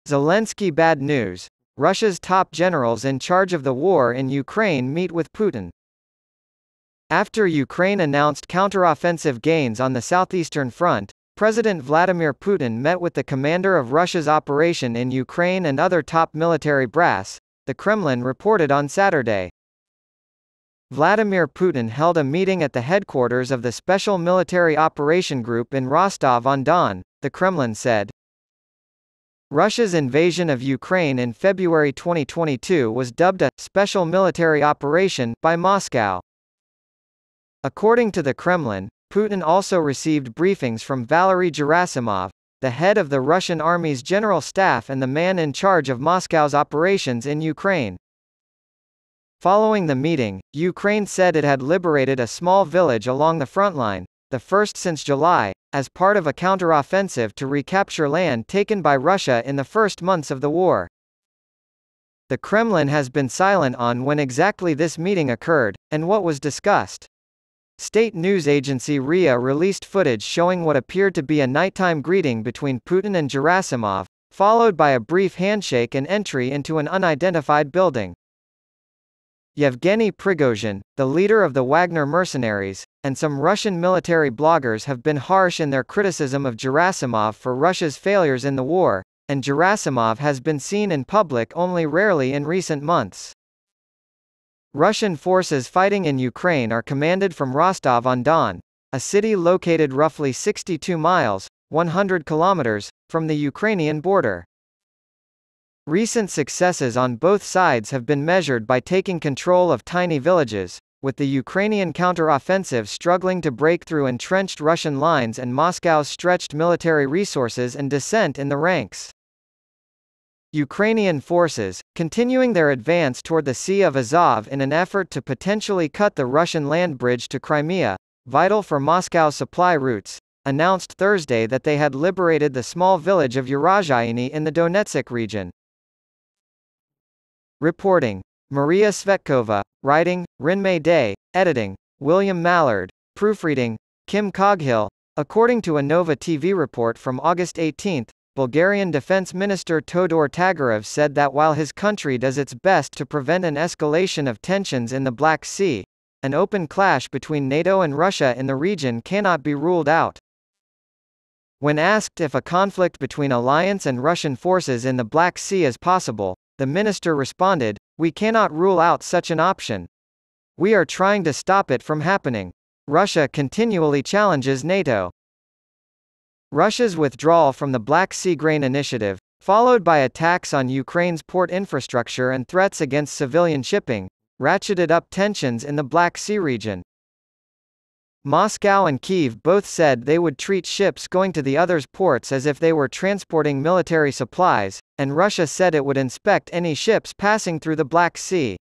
Zelensky Bad News. Russia's top generals in charge of the war in Ukraine meet with Putin. After Ukraine announced counteroffensive gains on the southeastern front, President Vladimir Putin met with the commander of Russia's operation in Ukraine and other top military brass, the Kremlin reported on Saturday. Vladimir Putin held a meeting at the headquarters of the Special Military Operation Group in Rostov-on-Don, the Kremlin said. Russia's invasion of Ukraine in February 2022 was dubbed a «special military operation» by Moscow. According to the Kremlin, Putin also received briefings from Valery Gerasimov, the head of the Russian Army's General Staff and the man in charge of Moscow's operations in Ukraine. Following the meeting, Ukraine said it had liberated a small village along the front line, the first since July, as part of a counteroffensive to recapture land taken by Russia in the first months of the war. The Kremlin has been silent on when exactly this meeting occurred, and what was discussed. State news agency RIA released footage showing what appeared to be a nighttime greeting between Putin and Gerasimov, followed by a brief handshake and entry into an unidentified building. Yevgeny Prigozhin, the leader of the Wagner mercenaries, and some Russian military bloggers have been harsh in their criticism of Gerasimov for Russia's failures in the war, and Gerasimov has been seen in public only rarely in recent months. Russian forces fighting in Ukraine are commanded from Rostov-on-Don, a city located roughly 62 miles, 100 kilometers, from the Ukrainian border. Recent successes on both sides have been measured by taking control of tiny villages, with the Ukrainian counteroffensive struggling to break through entrenched Russian lines and Moscow's stretched military resources and dissent in the ranks. Ukrainian forces, continuing their advance toward the Sea of Azov in an effort to potentially cut the Russian land bridge to Crimea, vital for Moscow's supply routes, announced Thursday that they had liberated the small village of Urozhainy in the Donetsk region. Reporting: Maria Svetkova. Writing: Rinmei Day. Editing: William Mallard. Proofreading: Kim Coghill. According to a Nova TV report from August 18, Bulgarian Defense Minister Todor Tagarev said that while his country does its best to prevent an escalation of tensions in the Black Sea, an open clash between NATO and Russia in the region cannot be ruled out. When asked if a conflict between alliance and Russian forces in the Black Sea is possible, the minister responded, "We cannot rule out such an option. We are trying to stop it from happening. Russia continually challenges NATO." Russia's withdrawal from the Black Sea Grain Initiative, followed by attacks on Ukraine's port infrastructure and threats against civilian shipping, ratcheted up tensions in the Black Sea region. Moscow and Kyiv both said they would treat ships going to the other's ports as if they were transporting military supplies, and Russia said it would inspect any ships passing through the Black Sea.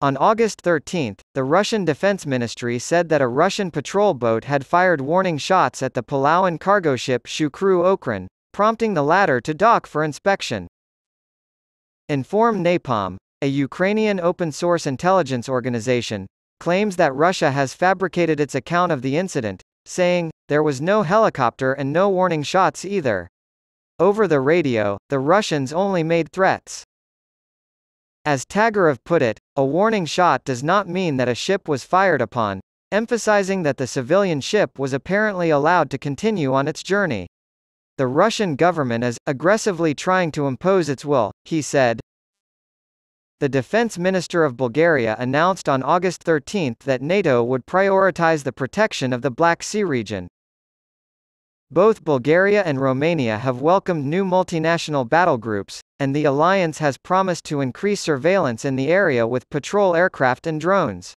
On August 13, the Russian Defense Ministry said that a Russian patrol boat had fired warning shots at the Palauan cargo ship Shukru Okran, prompting the latter to dock for inspection. Inform Napalm, a Ukrainian open-source intelligence organization, claims that Russia has fabricated its account of the incident, saying, "There was no helicopter and no warning shots either. Over the radio, the Russians only made threats." As Tagarev put it, a warning shot does not mean that a ship was fired upon, emphasizing that the civilian ship was apparently allowed to continue on its journey. "The Russian government is aggressively trying to impose its will," he said. The defense minister of Bulgaria announced on August 13 that NATO would prioritize the protection of the Black Sea region. Both Bulgaria and Romania have welcomed new multinational battle groups, and the alliance has promised to increase surveillance in the area with patrol aircraft and drones.